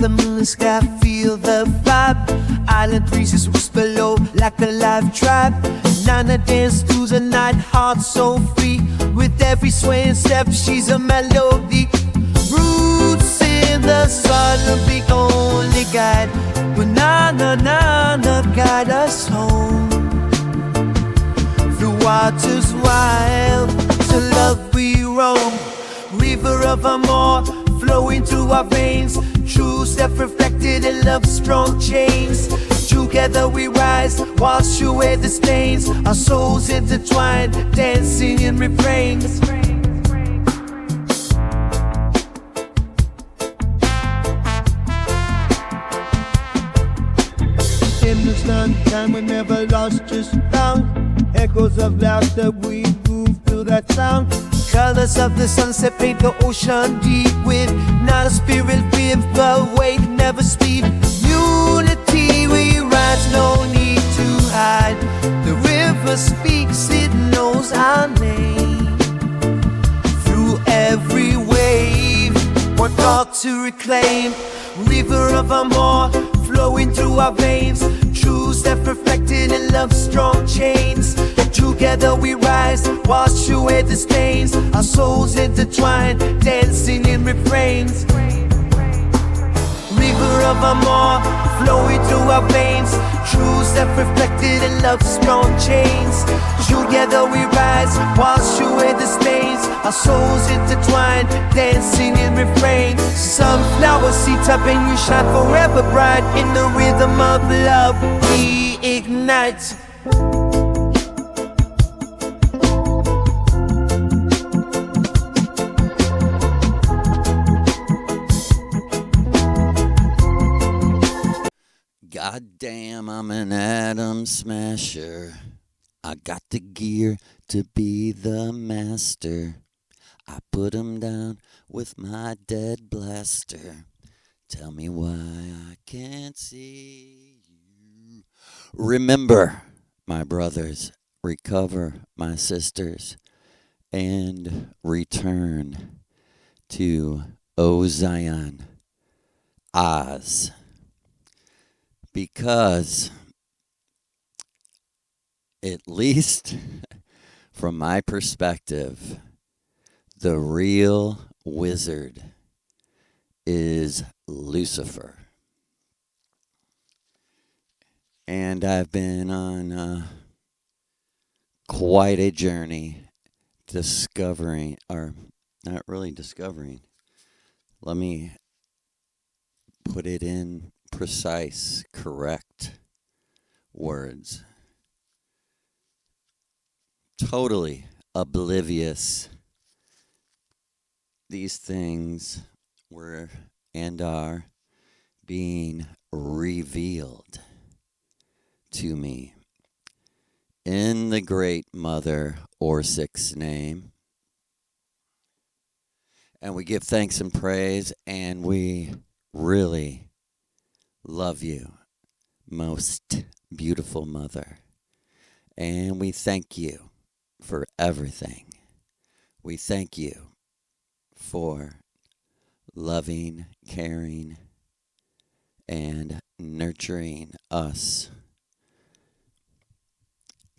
rhythm in the sky, feel the vibe. Island breezes whisper low like a live tribe. Nana dance through the night, heart so free. With every swaying step, she's a melody. Roots in the sun, the only guide. But Nana guide us home. Through waters wild, to love we roam. River of amor flowing through our veins. True self reflected in love's strong chains. Together we rise, wash away the stains. Our souls intertwined, dancing in refrains. In the sunshine we never lost, just found echoes of laughter, we move through that sound. Colors of the sunset paint the ocean deep with not a spirit with but wait, never speak. Unity we rise, no need to hide. The river speaks, it knows our name. Through every wave, one thought to reclaim. River of amor flowing through our veins. True self-reflected in love's strong chains. Together we rise, wash away the stains. Our souls intertwined, dancing in refrains. River of amor flowing through our veins. True self-reflected in love's strong chains. Together we rise, wash away the stains. Our souls intertwined, dancing in refrains. Sunflower seeds up and you shine forever bright. In the rhythm of love we ignite. Goddamn, I'm an atom smasher. I got the gear to be the master. I put 'em down with my dead blaster. Tell me why I can't see you. Remember, my brothers, recover, my sisters, and return to O Zion, Oz. Because, at least from my perspective, the real wizard is Lucifer. And I've been on quite a journey discovering, or not really discovering, let me put it in precise, correct words. Totally oblivious. These things were and are being revealed to me in the great Mother Orsic's name. And we give thanks and praise, and we really love you, most beautiful Mother. And we thank you for everything. We thank you for loving, caring, and nurturing us.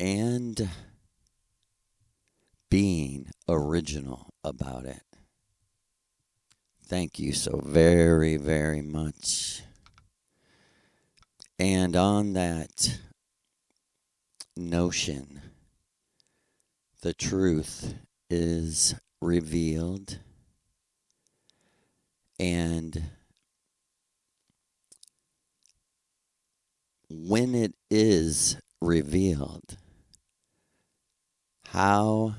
And being original about it. Thank you so very, very much. And on that notion, the truth is revealed, and when it is revealed, how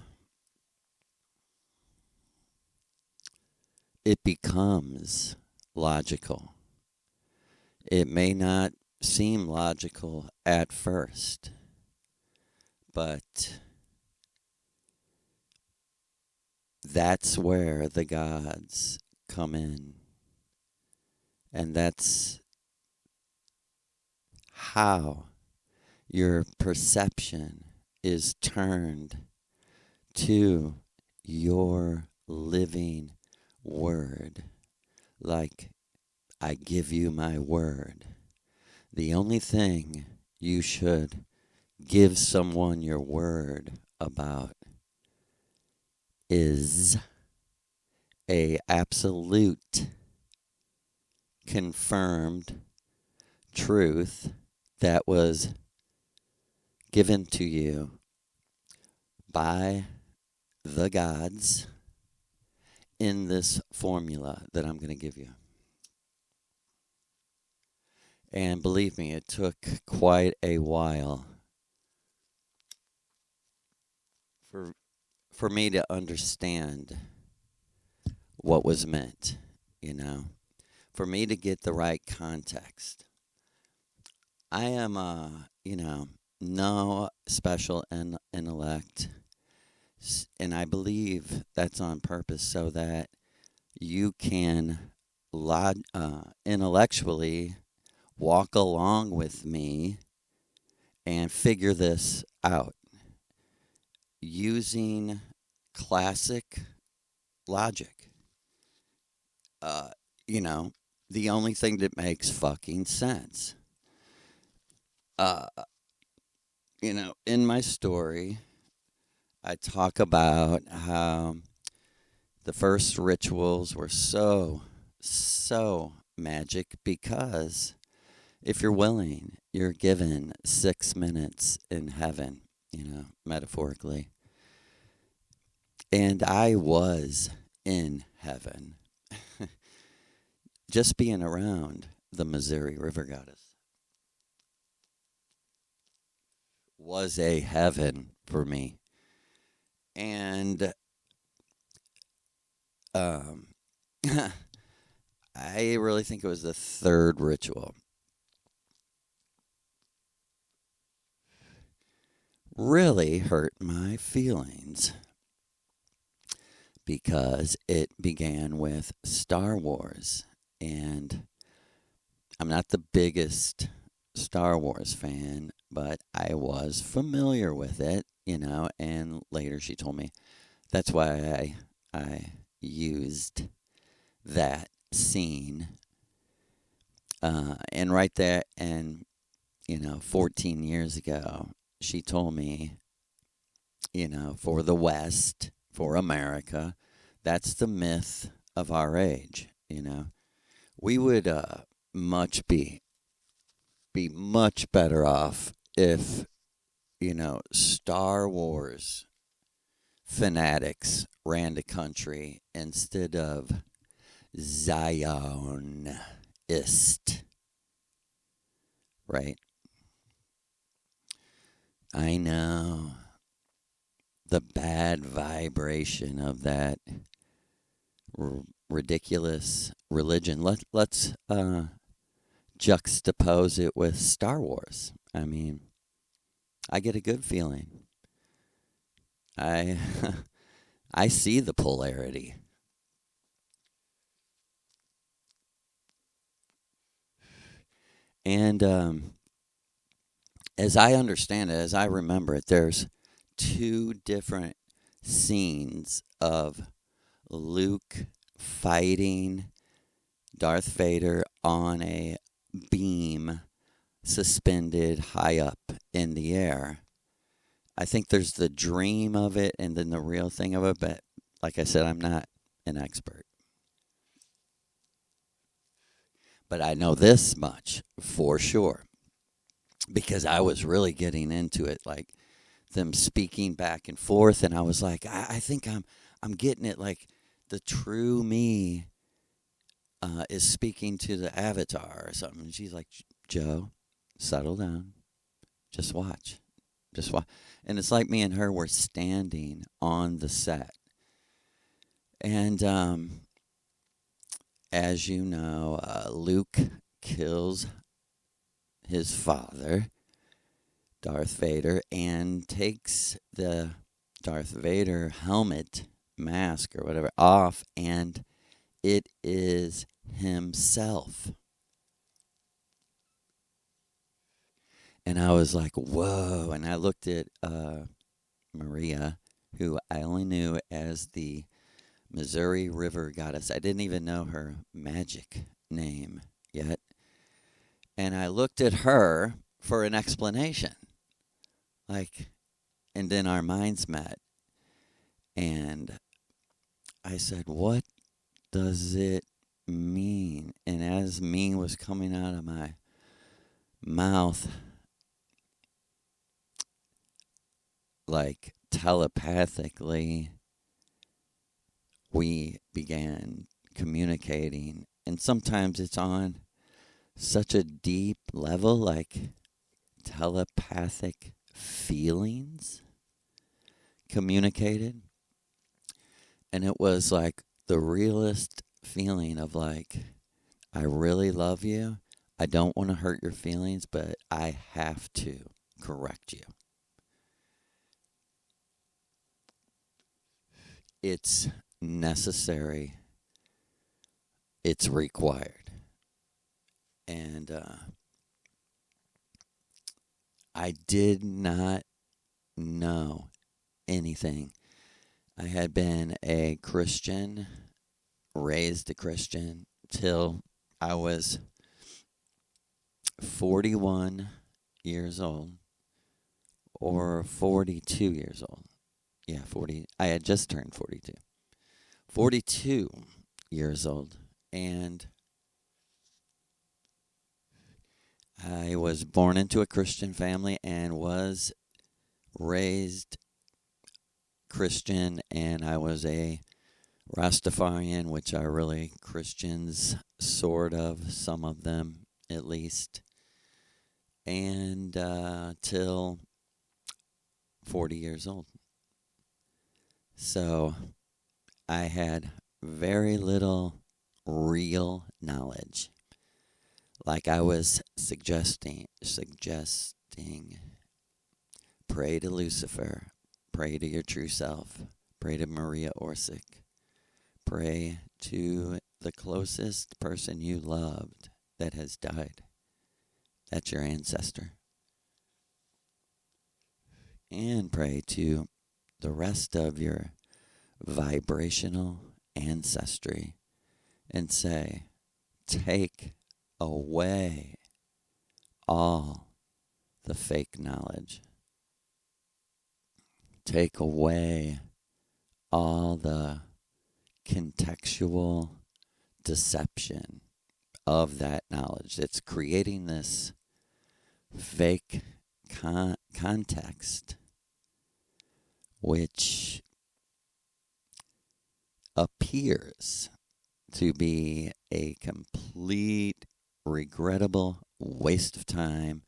it becomes logical. It may not seem logical at first, but that's where the gods come in. And that's how your perception is turned to your living word. Like I give you my word. The only thing you should give someone your word about is a absolute confirmed truth that was given to you by the gods in this formula that I'm going to give you. And believe me, it took quite a while for me to understand what was meant, for me to get the right context. I am, no special intellect, and I believe that's on purpose so that you can intellectually walk along with me and figure this out using classic logic. Uh, the only thing that makes fucking sense. Uh, in my story, I talk about how the first rituals were so magic because if you're willing, you're given 6 minutes in heaven, metaphorically. And I was in heaven just being around the Missouri River Goddess was a heaven for me. And I really think it was the third ritual. Really hurt my feelings because it began with Star Wars. And I'm not the biggest Star Wars fan, but I was familiar with it, and later she told me that's why I used that scene. And right there, and 14 years ago, she told me, for the West, for America, that's the myth of our age. We would be much better off if Star Wars fanatics ran the country instead of Zionist, right? I know the bad vibration of that ridiculous religion. Let's juxtapose it with Star Wars. I mean, I get a good feeling. I I see the polarity. And as I understand it, as I remember it, there's two different scenes of Luke fighting Darth Vader on a beam suspended high up in the air. I think there's the dream of it and then the real thing of it, but like I said, I'm not an expert. But I know this much for sure because I was really getting into it, like them speaking back and forth, and I was like, I think I'm getting it. Like the true me is speaking to the avatar or something. And she's like, Joe, settle down, just watch, and it's like me and her were standing on the set, and as you know, Luke kills his father, Darth Vader, and takes the Darth Vader helmet, mask, or whatever off, and it is himself. And I was like, whoa. And I looked at Maria, who I only knew as the Missouri River Goddess. I didn't even know her magic name. And I looked at her for an explanation. Like, and then our minds met. And I said, "What does it mean?" And as mean was coming out of my mouth, like telepathically, we began communicating. And sometimes it's on such a deep level, like telepathic feelings communicated. And it was like the realest feeling of like, I really love you. I don't want to hurt your feelings, but I have to correct you. It's necessary. It's required. And I did not know anything. I had been a Christian, raised a Christian, till I was 41 years old or 42 years old. Yeah, 40. I had just turned 42. 42 years old. And I was born into a Christian family and was raised Christian, and I was a Rastafarian, which are really Christians, sort of, some of them at least, and till 40 years old. So I had very little real knowledge. Like I was suggesting, pray to Lucifer, pray to your true self, pray to Maria Orsic, pray to the closest person you loved that has died. That's your ancestor. And pray to the rest of your vibrational ancestry and say, take away all the fake knowledge. Take away all the contextual deception of that knowledge that's creating this fake context, which appears to be a complete, regrettable waste of time.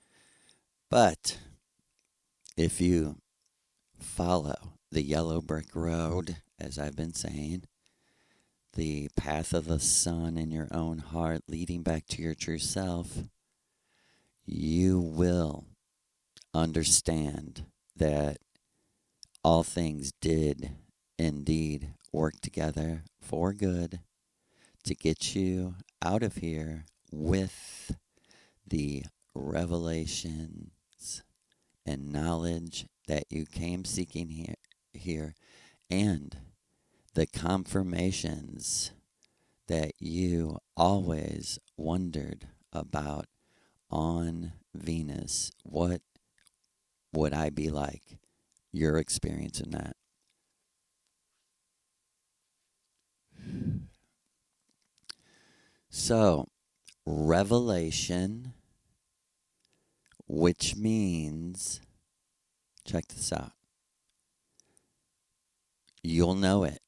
But if you follow the yellow brick road, as I've been saying, the path of the sun in your own heart leading back to your true self, you will understand that all things did indeed work together for good to get you out of here with the revelations and knowledge that you came seeking here and the confirmations that you always wondered about on Venus. What would I be like? Your experience in that. So, revelation, which means, check this out, you'll know it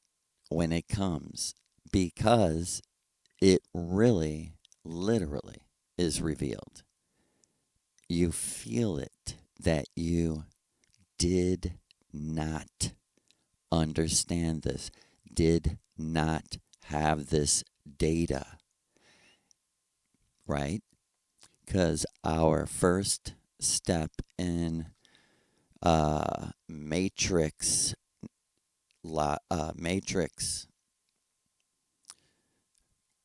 when it comes because it really, literally is revealed. You feel it that you did not understand this, did not have this data, right? Because our first step in matrix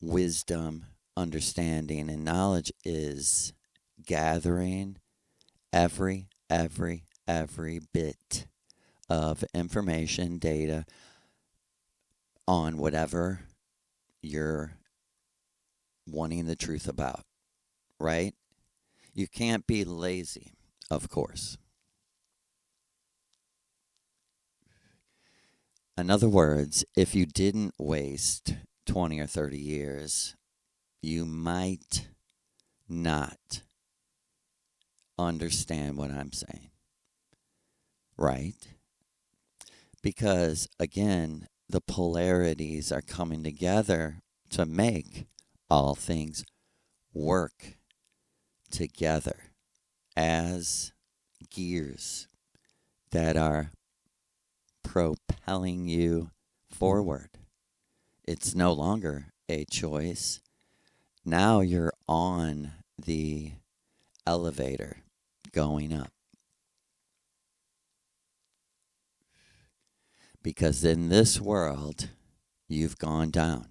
wisdom, understanding, and knowledge is gathering every bit of information, data on whatever you're wanting the truth about, right? You can't be lazy, of course. In other words, if you didn't waste 20 or 30 years, you might not understand what I'm saying, right? Because, again, the polarities are coming together to make all things work together as gears that are propelling you forward. It's no longer a choice. Now you're on the elevator going up. Because in this world, you've gone down.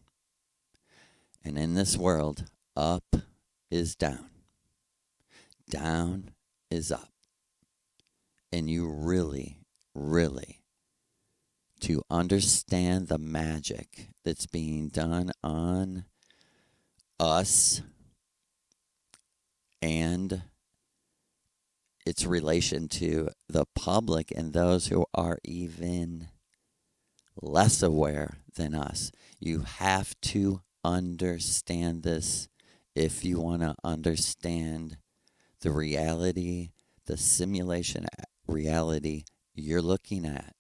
And in this world, up is down. Down is up. And you really, really, to understand the magic that's being done on us and its relation to the public and those who are even less aware than us. You have to understand this if you want to understand the reality, the simulation reality you're looking at.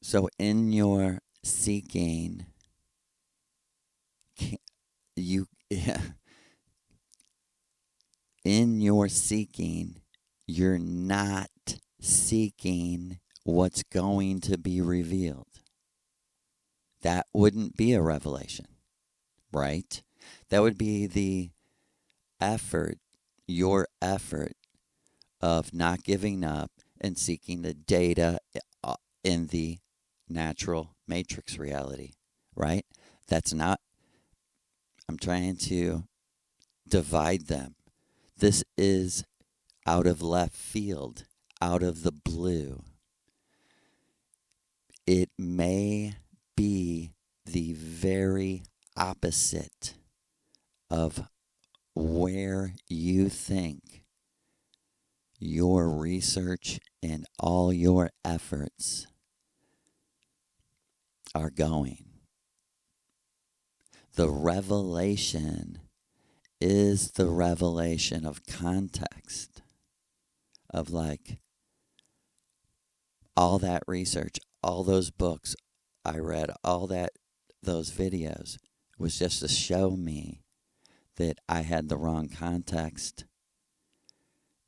So in your seeking, you in your seeking, you're not seeking what's going to be revealed. That wouldn't be a revelation, right? That would be the effort, your effort of not giving up and seeking the data in the natural matrix reality, right? That's not, I'm trying to divide them. This is out of left field, out of the blue. It may be the very opposite of where you think your research and all your efforts are going. The revelation is the revelation of context, of like all that research, all those books I read, all those videos was just to show me that I had the wrong context.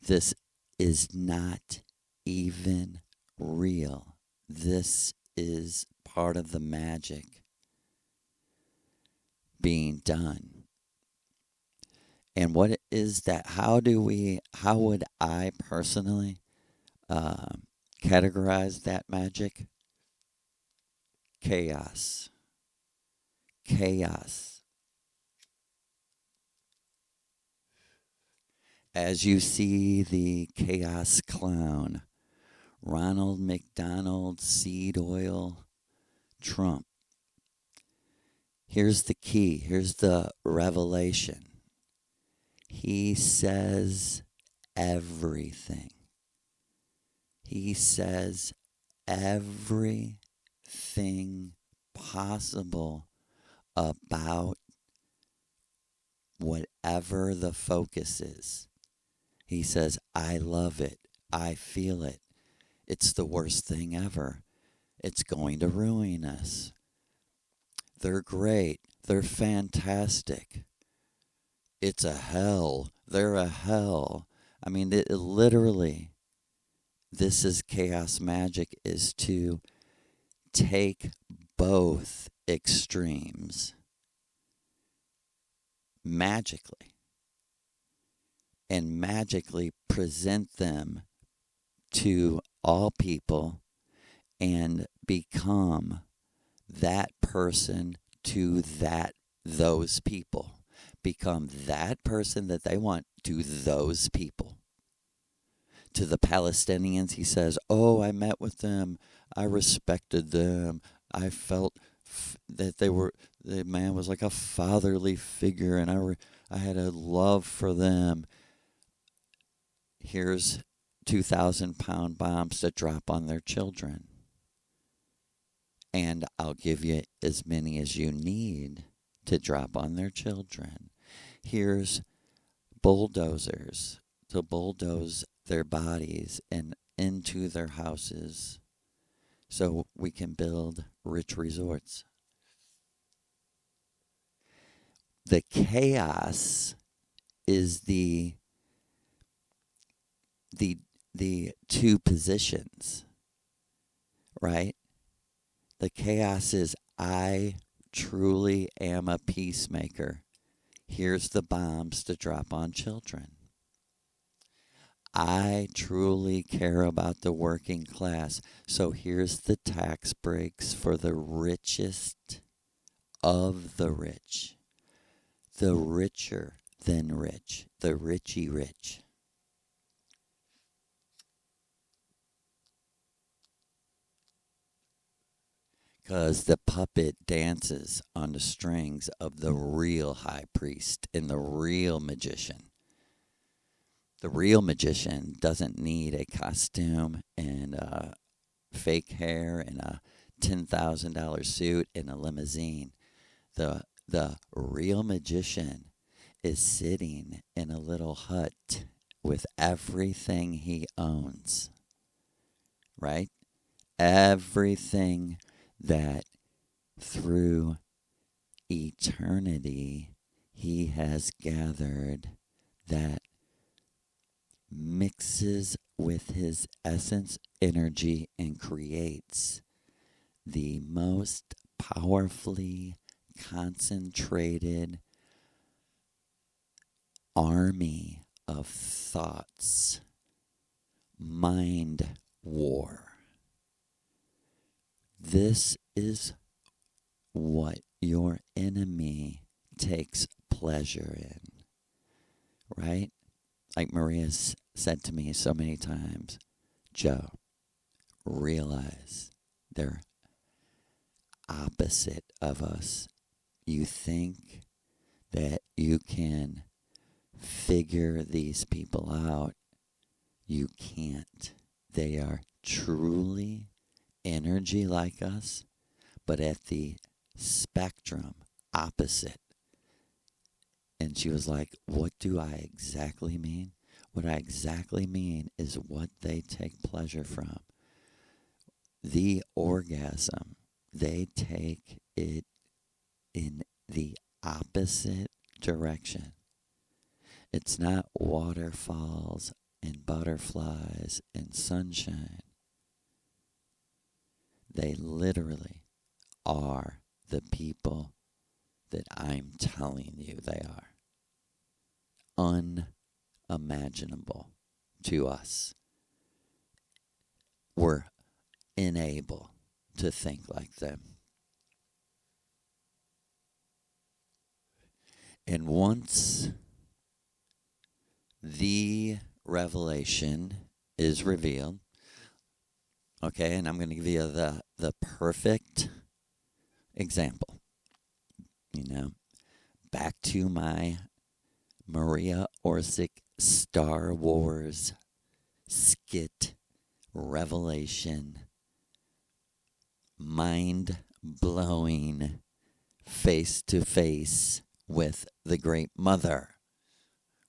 This is not even real. This is part of the magic being done. And what is that? How would I personally categorize that magic? Chaos. Chaos. As you see the chaos clown, Ronald McDonald Seed Oil Trump. Here's the key. Here's the revelation. He says everything. He says everything possible about whatever the focus is. He says, I love it. I feel it. It's the worst thing ever. It's going to ruin us. They're great. They're fantastic. It's a hell. They're a hell. I mean, it literally, this is chaos magic, is to take both extremes magically and magically present them to all people and become that person to those people. Become that person that they want to those people. To the Palestinians, he says, oh, I met with them. I respected them. I felt that the man was like a fatherly figure, and I had a love for them. Here's 2,000-pound bombs to drop on their children, and I'll give you as many as you need to drop on their children. Here's bulldozers to bulldoze their bodies and into their houses so we can build rich resorts. The chaos is the two positions, right? The chaos is, I truly am a peacemaker. Here's the bombs to drop on children. I truly care about the working class. So here's the tax breaks for the richest of the rich. The richer than rich. The richy rich. Because the puppet dances on the strings of the real high priest and the real magician. The real magician doesn't need a costume and fake hair and a $10,000 suit and a limousine. The real magician is sitting in a little hut with everything he owns, right? Everything that through eternity he has gathered that mixes with his essence energy and creates the most powerfully concentrated army of thoughts, mind war. This is what your enemy takes pleasure in, right? Like Maria's said to me so many times, Joe, realize they're opposite of us. You think that you can figure these people out. You can't. They are truly energy like us, but at the spectrum opposite. And she was like, what do I exactly mean? What I exactly mean is what they take pleasure from. The orgasm, they take it in the opposite direction. It's not waterfalls and butterflies and sunshine. They literally are the people that I'm telling you they are. Unimaginable to us. We're unable to think like them. And once the revelation is revealed, okay, and I'm going to give you the perfect example. You know, back to my Maria Orsic Star Wars skit revelation, mind-blowing face-to-face with the Great Mother,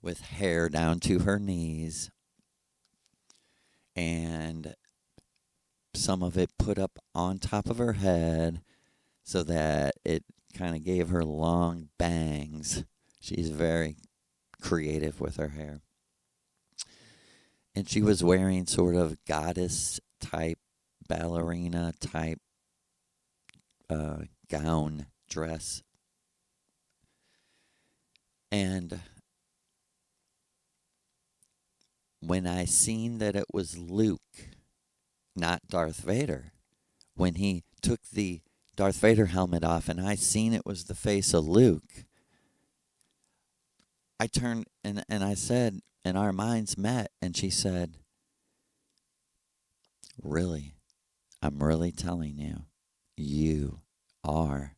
with hair down to her knees, and some of it put up on top of her head so that it kind of gave her long bangs. She's very creative with her hair. And she was wearing sort of goddess type, ballerina type gown, dress. And when I seen that it was Luke, not Darth Vader, when he took the Darth Vader helmet off and I seen it was the face of Luke, I turned and I said, and our minds met, and she said, really, I'm really telling you, you are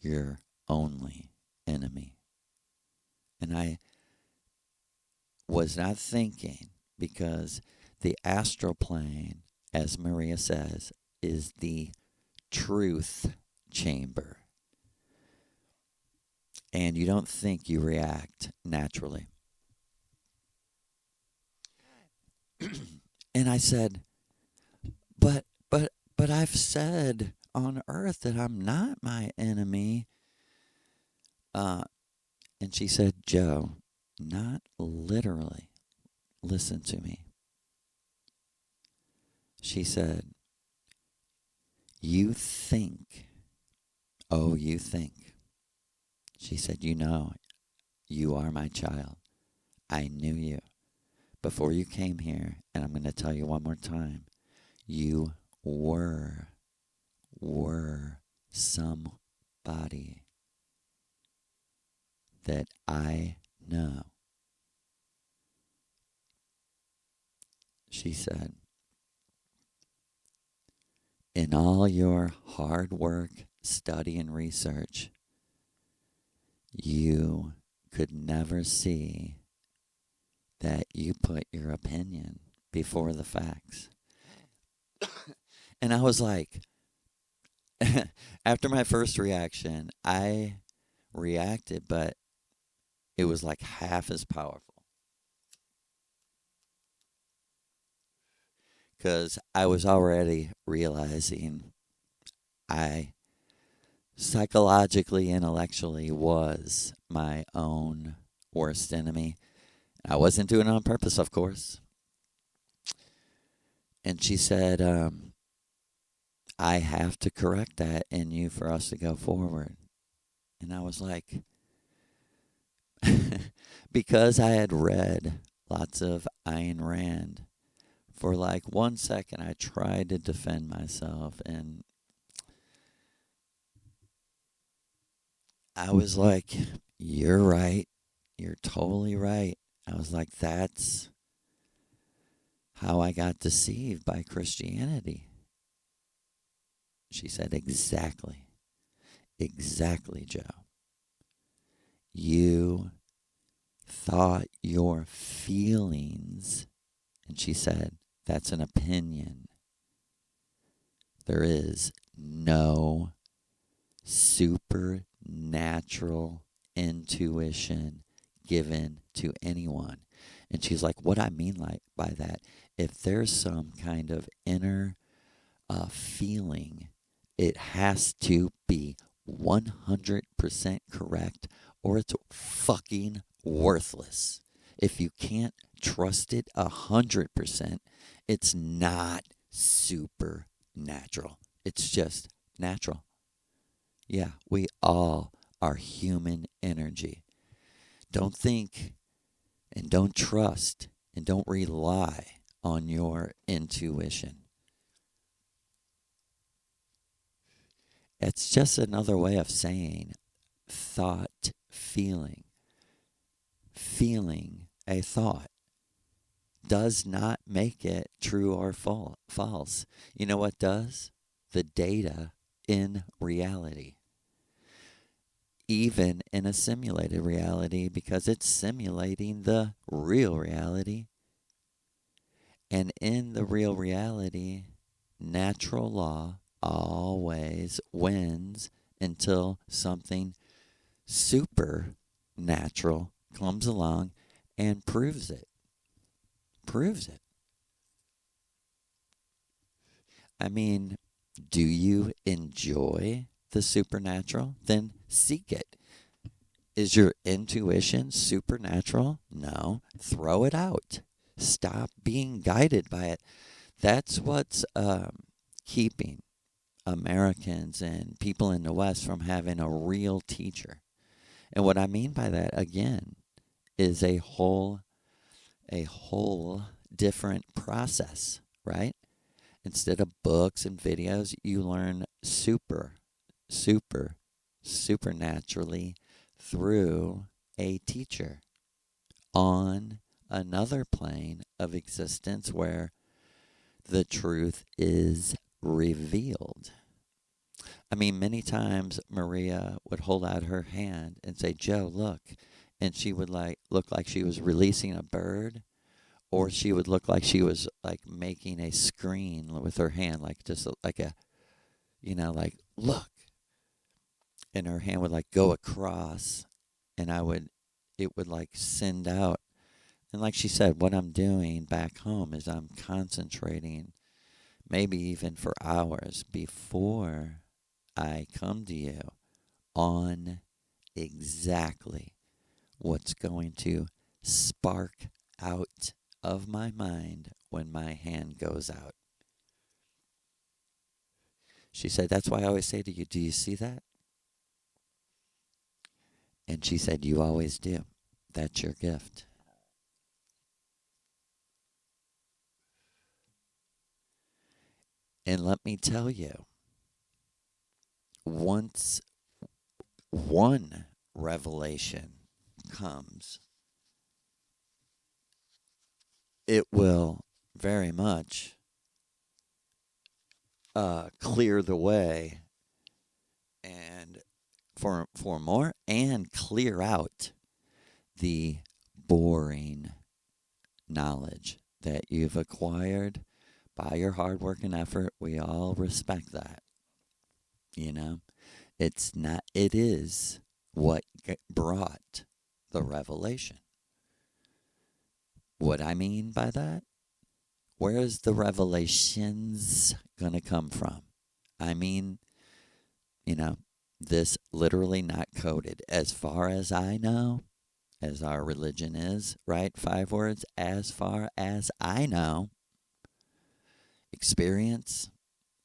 your only enemy. And I was not thinking, because the astral plane, as Maria says, is the truth chamber. And you don't think, you react naturally. And I said, but I've said on earth that I'm not my enemy. And she said, Joe, not literally. Listen to me. She said, you think. Oh, you think. She said, you know, you are my child. I knew you before you came here. And I'm going to tell you one more time. You were somebody that I know. She said, in all your hard work, study, and research, you could never see that you put your opinion before the facts. And I was like, after my first reaction, I reacted, but it was like half as powerful. Because I was already realizing I psychologically, intellectually was my own worst enemy. I wasn't doing it on purpose, of course. And she said, I have to correct that in you for us to go forward. And I was like, because I had read lots of Ayn Rand, for like 1 second I tried to defend myself, and I was like, you're right. You're totally right. I was like, that's how I got deceived by Christianity. She said, exactly. Exactly, Joe. You thought your feelings, and she said, that's an opinion. There is no supernatural intuition given to anyone. And she's like, what I mean by that, if there's some kind of inner feeling, it has to be 100% correct, or it's fucking worthless. If you can't trust it 100%, it's not supernatural. It's just natural. Yeah, we all are human energy. Don't think and don't trust and don't rely on your intuition. It's just another way of saying thought, feeling. Feeling a thought does not make it true or false. You know what does? The data in reality. Even in a simulated reality, because it's simulating the real reality. And in the real reality, natural law always wins until something supernatural comes along and proves it. I mean, do you enjoy the supernatural? Then seek it. Is your intuition supernatural? No. Throw it out. Stop being guided by it. That's what's keeping Americans and people in the West from having a real teacher. And what I mean by that, again, is a whole different process, right? Instead of books and videos, you learn supernaturally through a teacher on another plane of existence where the truth is revealed. I mean, many times Maria would hold out her hand and say, Joe, look. And she would like look like she was releasing a bird, or she would look like she was like making a screen with her hand, like just like a, like, look. And her hand would like go across, and it would like send out. And like she said, what I'm doing back home is I'm concentrating, maybe even for hours before I come to you, on exactly what's going to spark out of my mind when my hand goes out. She said, that's why I always say to you, do you see that? And she said, you always do. That's your gift. And let me tell you, once one revelation comes, it will very much clear the way and for more, and clear out the boring knowledge that you've acquired by your hard work and effort. We all respect that. It's not, it is what brought the revelation. What I mean by that, where is the revelations going to come from? I mean, this literally not coded. As far as I know, as our religion is, right? 5 words, as far as I know. Experience,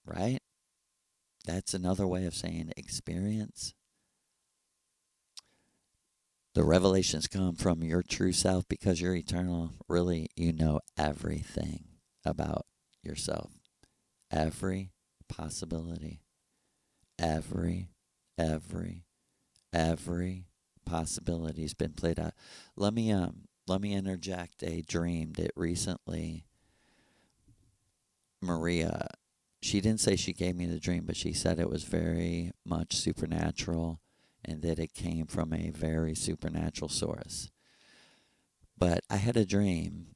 right? That's another way of saying experience. The revelations come from your true self because you're eternal. Really, you know everything about yourself. Every possibility. Every possibility has been played out. Let me interject a dream that recently Maria, she didn't say she gave me the dream, but she said it was very much supernatural and that it came from a very supernatural source. But I had a dream.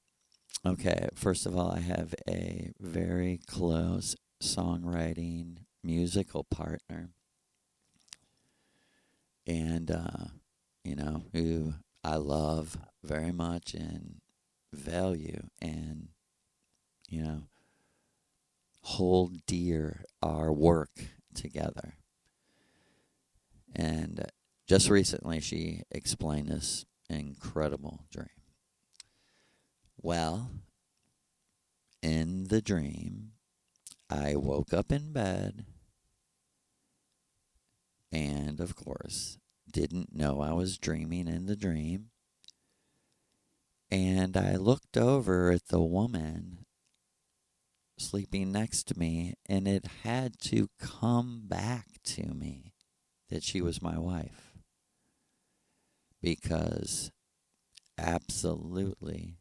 Okay, first of all, I have a very close songwriting musical partner, and who I love very much and value, and hold dear our work together. And just recently, she explained this incredible dream. Well, in the dream, I woke up in bed and, of course, didn't know I was dreaming in the dream. And I looked over at the woman sleeping next to me, and it had to come back to me that she was my wife, because absolutely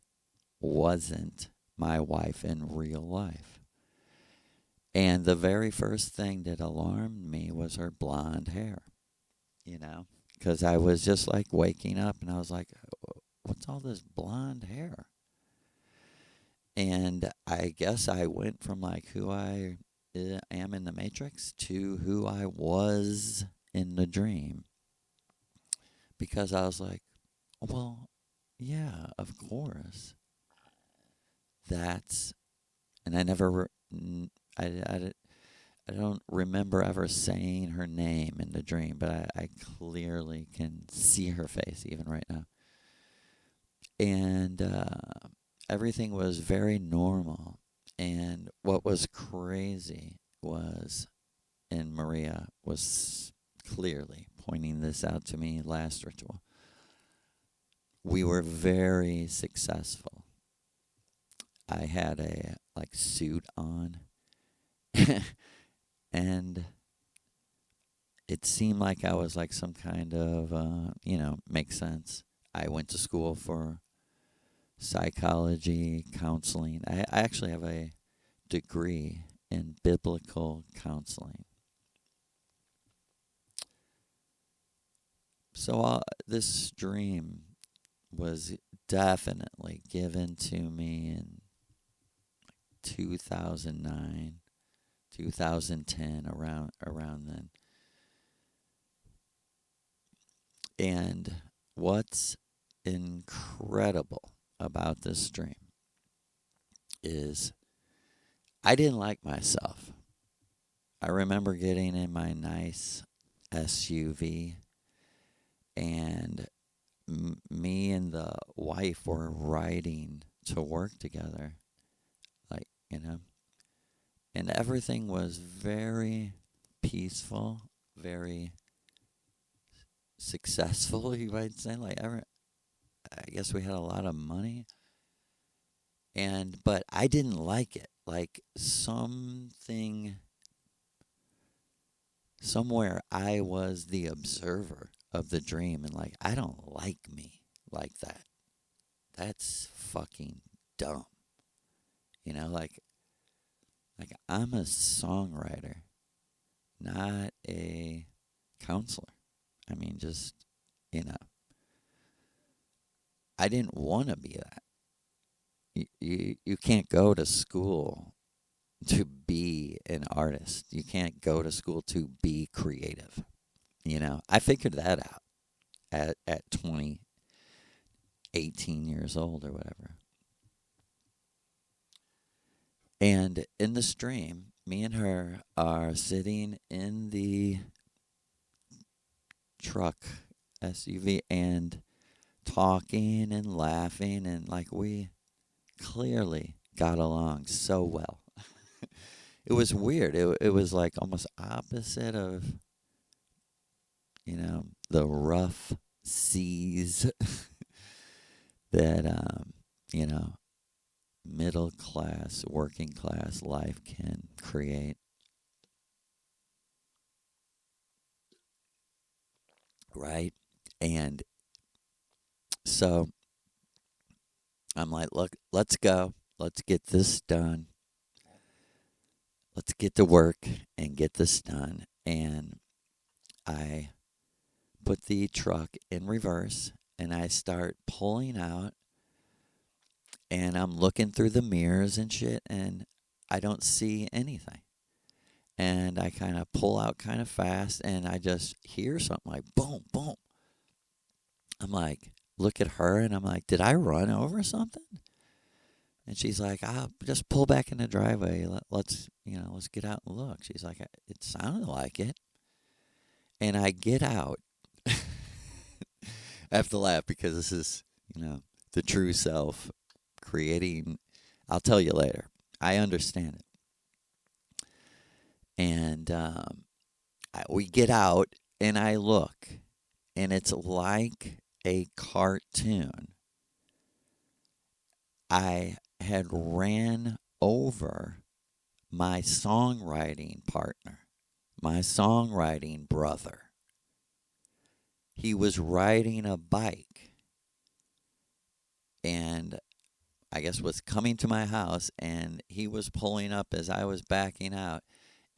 wasn't my wife in real life. And the very first thing that alarmed me was her blonde hair, because I was just like waking up and I was like, what's all this blonde hair? And I guess I went from like who I am in the Matrix to who I was in the dream, because I was like, well, yeah, of course. That's, and I never, I don't remember ever saying her name in the dream, but I clearly can see her face even right now. And everything was very normal. And what was crazy was, and Maria was clearly pointing this out to me last ritual, we were very successful. I had a like suit on and it seemed like I was like some kind of, makes sense. I went to school for psychology, counseling. I actually have a degree in biblical counseling. So this dream was definitely given to me in 2009, 2010, around then. And what's incredible about this dream is I didn't like myself. I remember getting in my nice SUV, and me and the wife were riding to work together, like, and everything was very peaceful, very successful, you might say. I guess we had a lot of money, but I didn't like it. Like something somewhere I was the observer of the dream, and like I don't like me like that. That's fucking dumb. Like I'm a songwriter, not a counselor. I mean, just, you know, I didn't want to be that. You can't go to school to be an artist. You can't go to school to be creative. I figured that out at 20, 18 years old or whatever. And in the stream, me and her are sitting in the truck SUV and talking and laughing, and like we clearly got along so well. It was weird. It was like almost opposite of, the rough seas that, middle class, working class life can create. Right? And so I'm like, look, let's go. Let's get this done. Let's get to work and get this done. And I put the truck in reverse and I start pulling out, and I'm looking through the mirrors and shit, and I don't see anything. And I kind of pull out kind of fast, and I just hear something like boom, boom. I'm like, look at her, and I'm like, did I run over something? And she's like, just pull back in the driveway. Let's get out and look. She's like, it sounded like it. And I get out. I have to laugh because this is, the true self creating. I'll tell you later. I understand it. And we get out, and I look, and it's like a cartoon. I had ran over my songwriting partner, my songwriting brother. He was riding a bike and I guess was coming to my house, and he was pulling up as I was backing out.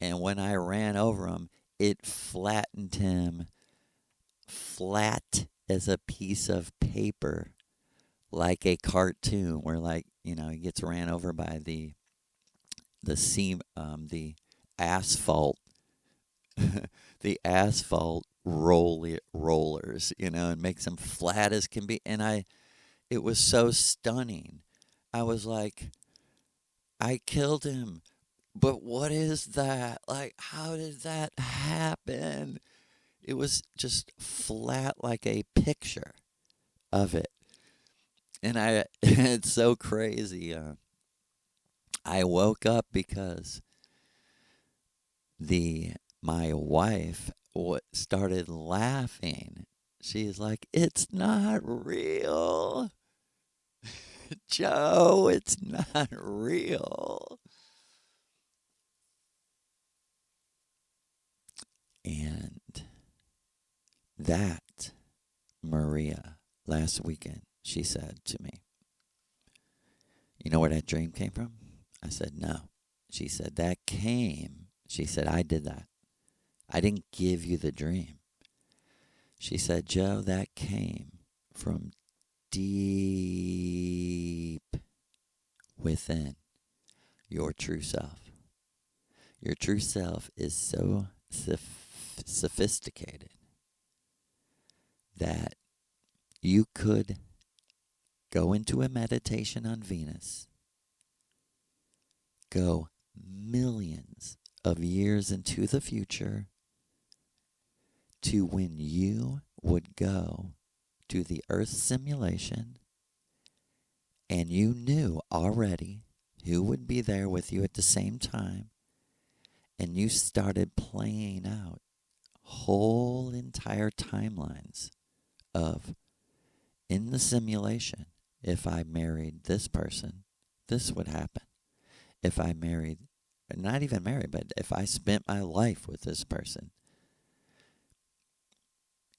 And when I ran over him, it flattened him flat as a piece of paper, like a cartoon where, like, he gets ran over by the asphalt, the asphalt rollers, and makes them flat as can be. And it was so stunning. I was like, I killed him. But what is that? Like, how did that happen? It was just flat like a picture of it. And it's so crazy. I woke up because my wife started laughing. She's like, "It's not real, Joe. It's not real." And that, Maria, last weekend, she said to me, "You know where that dream came from?" I said, "No." She said, she said, "I did that. I didn't give you the dream." She said, Joe, that came from deep within your true self. Your true self is so sophisticated that you could go into a meditation on Venus, go millions of years into the future to when you would go to the Earth simulation and you knew already who would be there with you at the same time, and you started playing out whole entire timelines of, in the simulation, if I married this person, this would happen. If I married, not even married, but if I spent my life with this person,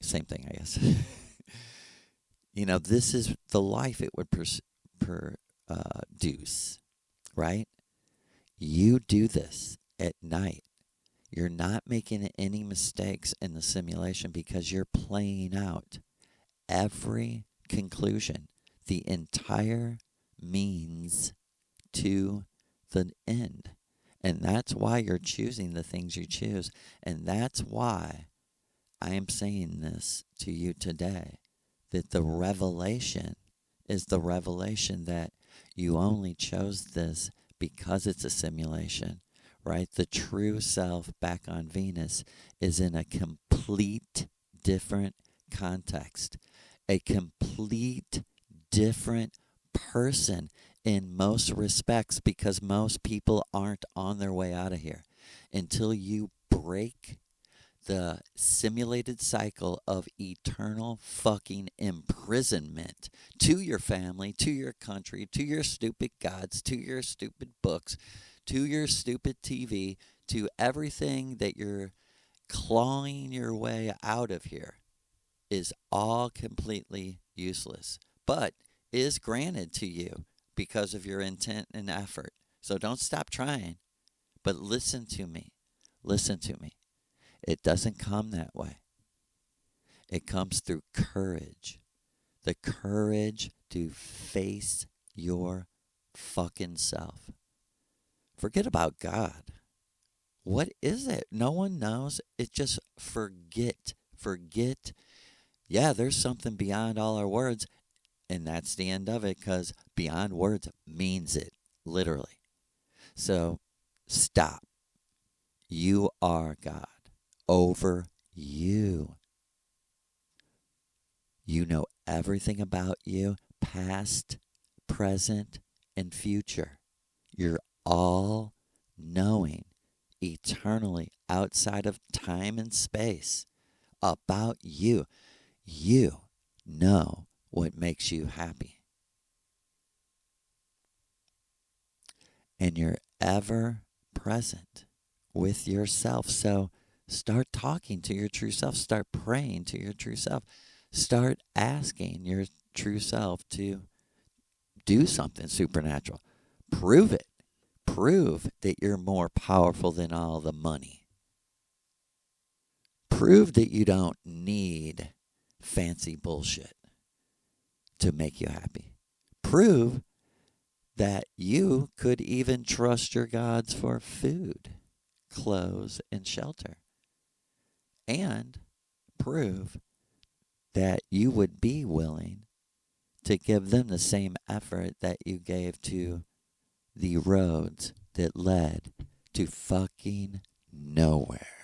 same thing, I guess. This is the life it would produce, right? You do this at night. You're not making any mistakes in the simulation because you're playing out every conclusion, the entire means to the end. And that's why you're choosing the things you choose. And that's why I am saying this to you today, that the revelation is the revelation that you only chose this because it's a simulation, right? The true self back on Venus is in a complete different context, a complete different person in most respects, because most people aren't on their way out of here until you break the simulated cycle of eternal fucking imprisonment to your family, to your country, to your stupid gods, to your stupid books, to your stupid TV, to everything that you're clawing your way out of here is all completely useless, but is granted to you because of your intent and effort. So don't stop trying, but listen to me. Listen to me. It doesn't come that way. It comes through courage. The courage to face your fucking self. Forget about God. What is it? No one knows. It just forget. Forget. Yeah, there's something beyond all our words, and that's the end of it, because beyond words means it, literally. So stop. You are God over you. You know everything about you, past, present, and future. You're all knowing eternally outside of time and space about you. You know what makes you happy. And you're ever present with yourself. So start talking to your true self. Start praying to your true self. Start asking your true self to do something supernatural. Prove it. Prove that you're more powerful than all the money. Prove that you don't need fancy bullshit to make you happy. Prove that you could even trust your gods for food, clothes, and shelter. And prove that you would be willing to give them the same effort that you gave to the roads that led to fucking nowhere.